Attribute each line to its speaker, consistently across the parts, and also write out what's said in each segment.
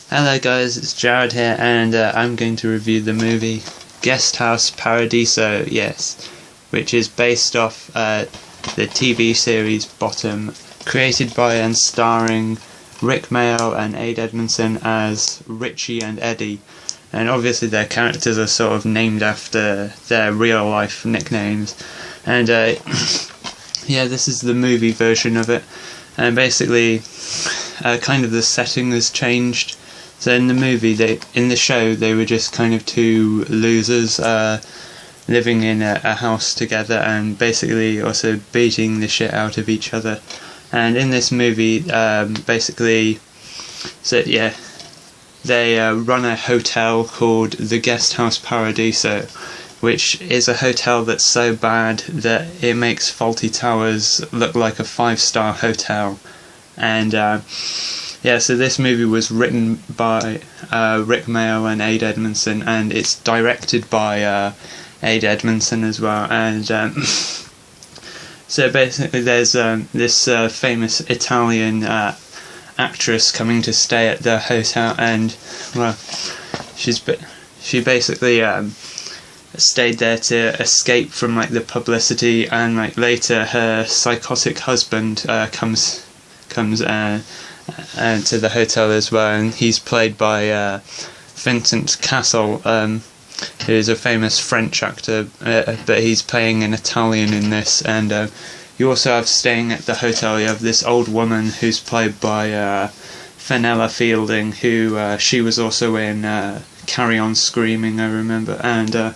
Speaker 1: Hello guys, it's Jared here, and I'm going to review the movie House Paradiso, yes, which is based off the TV series Bottom, created by and starring Mayall and Ade Edmondson as Richie and Eddie, and obviously their characters are sort of named after their real life nicknames, and yeah, this is the movie version of it, and basically kind of the setting has changed. So in the show, they were just kind of two losers living in a house together and basically also beating the shit out of each other. And in this movie, basically, so yeah, they run a hotel called the House Paradiso, which is a hotel that's so bad that it makes Fawlty Towers look like a 5-star hotel. And yeah, so this movie was written by Mayall and Ade Edmondson, and it's directed by Ade Edmondson as well. And so basically there's this famous Italian actress coming to stay at the hotel, and well, she basically stayed there to escape from like the publicity, and like later her psychotic husband comes to the hotel as well, and he's played by Vincent Cassel, who is a famous French actor, but he's playing an Italian in this. And you also have, staying at the hotel, you have this old woman who's played by Fenella Fielding, who she was also in Carry On Screaming, I remember. And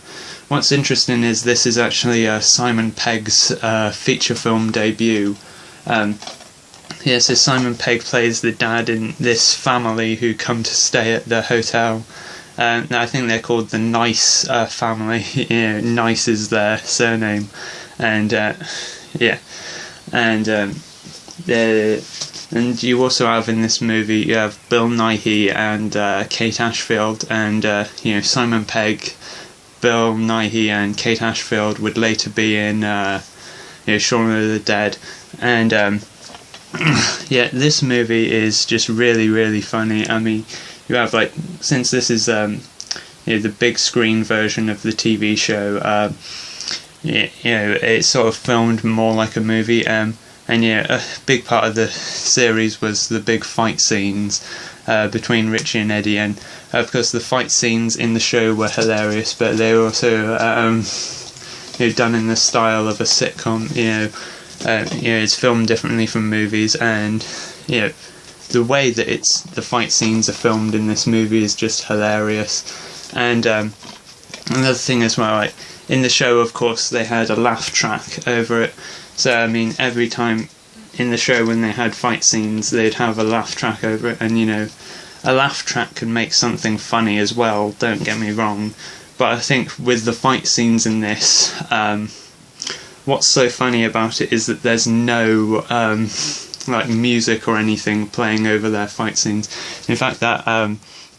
Speaker 1: what's interesting is this is actually Simon Pegg's feature film debut. Yeah, so Simon Pegg plays the dad in this family who come to stay at the hotel. I think they're called the Nice family. You know, Nice is their surname, and yeah, and and you also have in this movie, you have Bill Nighy and Kate Ashfield, and you know, Simon Pegg, Bill Nighy, and Kate Ashfield would later be in you know, Shaun of the Dead, and yeah, this movie is just really, really funny. I mean, you have, like, since this is you know, the big screen version of the TV show, you know, it's sort of filmed more like a movie, and yeah, a big part of the series was the big fight scenes between Richie and Eddie, and of course the fight scenes in the show were hilarious, but they were also you know, done in the style of a sitcom. You know, it's filmed differently from movies, and you know, the way that the fight scenes are filmed in this movie is just hilarious. And another thing as well, like in the show, of course, they had a laugh track over it. So I mean, every time in the show when they had fight scenes, they'd have a laugh track over it, and you know, a laugh track can make something funny as well. Don't get me wrong, but I think with the fight scenes in this, what's so funny about it is that there's no like music or anything playing over their fight scenes. In fact, that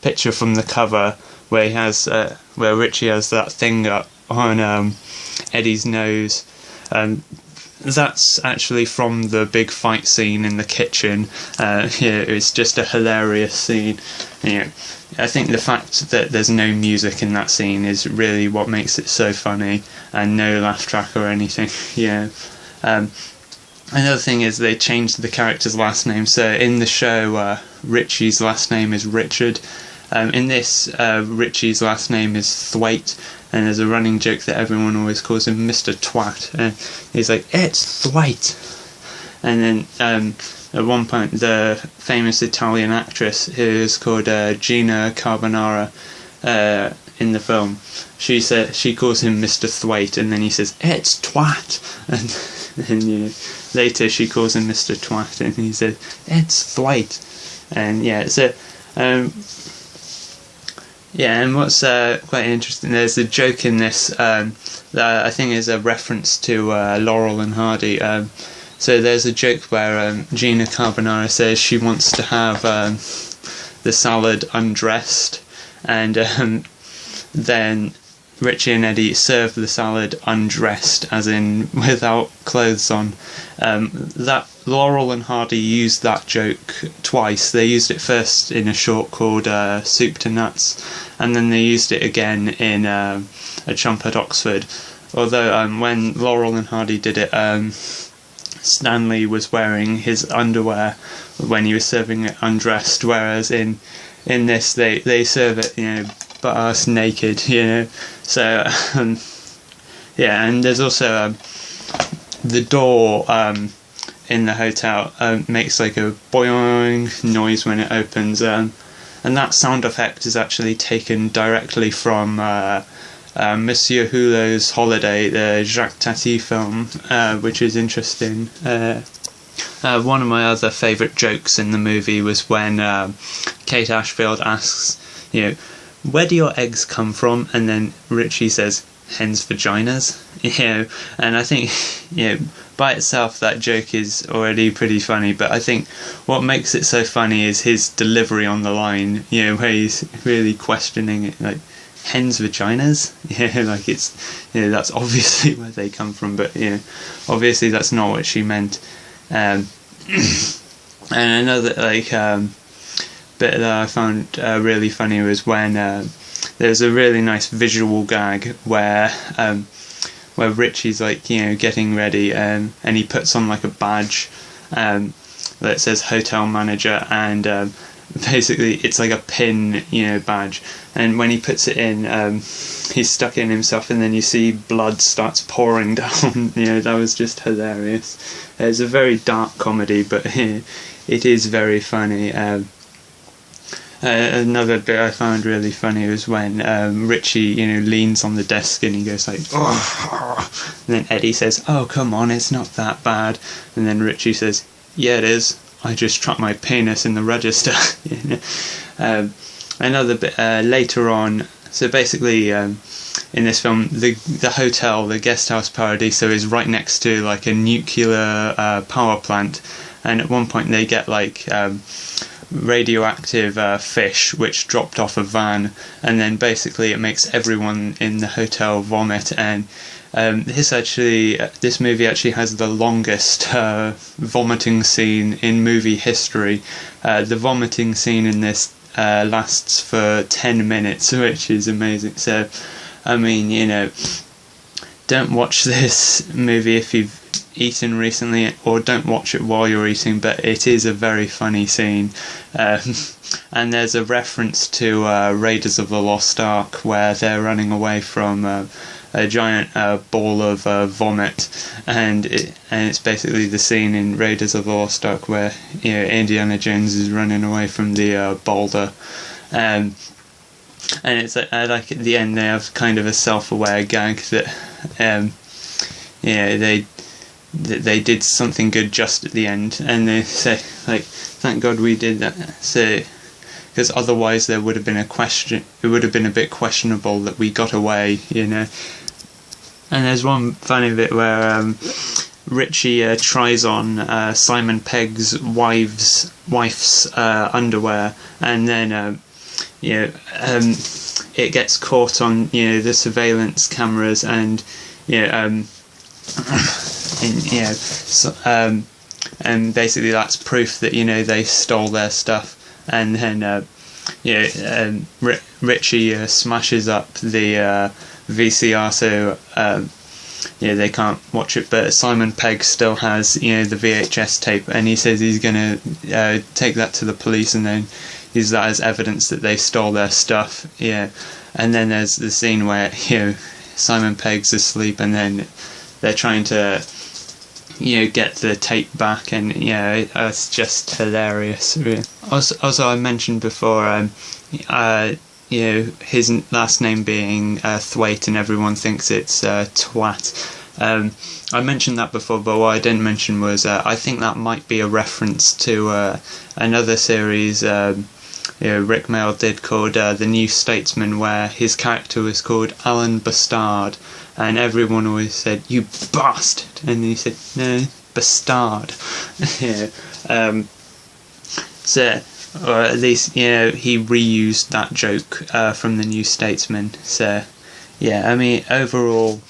Speaker 1: picture from the cover where he has where Richie has that thing up on Eddie's nose, that's actually from the big fight scene in the kitchen. Yeah, it's just a hilarious scene. You know, I think the fact that there's no music in that scene is really what makes it so funny, and no laugh track or anything. Yeah. Another thing is they changed the character's last name. So in the show, Richie's last name is Richard. In this, Richie's last name is Thwaite, and there's a running joke that everyone always calls him Mr. Twat. And he's like, "It's Thwaite." And then at one point, the famous Italian actress who is called Gino Carbonara in the film, she calls him Mr. Thwaite, and then he says, "It's Twat," and you know, later she calls him Mr. Twat, and he says, "It's Thwaite." And yeah, so yeah, and what's quite interesting, there's a joke in this that I think is a reference to Laurel and Hardy. So there's a joke where Gina Carbonara says she wants to have the salad undressed, and then Richie and Eddie serve the salad undressed, as in without clothes on. That Laurel and Hardy used that joke twice. They used it first in a short called Soup to Nuts, and then they used it again in A Chump at Oxford. Although when Laurel and Hardy did it, Stanley was wearing his underwear when he was serving it undressed, whereas in this they serve it, butt-ass naked, So yeah, and there's also the door in the hotel makes like a boing noise when it opens, and that sound effect is actually taken directly from Monsieur Hulot's Holiday, the Jacques Tati film, which is interesting. One of my other favourite jokes in the movie was when Kate Ashfield asks, where do your eggs come from? And then Richie says, hens' vaginas. And I think, by itself that joke is already pretty funny, but I think what makes it so funny is his delivery on the line, where he's really questioning it, like, hens' vaginas? Like it's, that's obviously where they come from, but, obviously that's not what she meant. And another, bit that I found really funny was when there's a really nice visual gag where Richie's getting ready, and he puts on like a badge that says hotel manager, and basically it's like a pin badge, and when he puts it in, he's stuck in himself, and then you see blood starts pouring down. That was just hilarious. It's a very dark comedy, but it is very funny. Another bit I found really funny was when Richie, leans on the desk and he goes like, oh, and then Eddie says, oh, come on, it's not that bad. And then Richie says, yeah, it is. I just trapped my penis in the register. Another bit later on, so basically in this film, the hotel, the guest house Paradiso, is right next to like a nuclear power plant, and at one point they get like radioactive fish which dropped off a van, and then basically it makes everyone in the hotel vomit, and this movie actually has the longest vomiting scene in movie history. The vomiting scene in this lasts for 10 minutes, which is amazing. So I mean, don't watch this movie if you've eaten recently, or don't watch it while you're eating, but it is a very funny scene. And there's a reference to Raiders of the Lost Ark, where they're running away from a giant ball of vomit, and it's basically the scene in Raiders of the Lost Ark where Indiana Jones is running away from the boulder, and it's like at the end they have kind of a self-aware gag that they did something good just at the end, and they say like, thank God we did that, so because otherwise there would have been it would have been a bit questionable that we got away, And there's one funny bit where Richie tries on Simon Pegg's wife's underwear, and then it gets caught on the surveillance cameras, and and basically that's proof that they stole their stuff, and then Richie smashes up the VCR, so they can't watch it, but Simon Pegg still has the VHS tape, and he says he's gonna take that to the police and then use that as evidence that they stole their stuff. And then there's the scene where Simon Pegg's asleep, and then they're trying to get the tape back, and it's just hilarious. Also I mentioned before his last name being Thwaite, and everyone thinks it's Twat. I mentioned that before, but what I didn't mention was I think that might be a reference to another series Rick Mayall did called The New Statesman, where his character was called Alan Bastard, and everyone always said, "You bastard," and he said, "No, Bastard." So, or at least he reused that joke from The New Statesman. So yeah, I mean, overall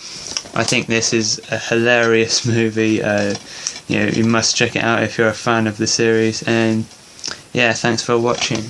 Speaker 1: I think this is a hilarious movie. You must check it out if you're a fan of the series. And yeah, thanks for watching.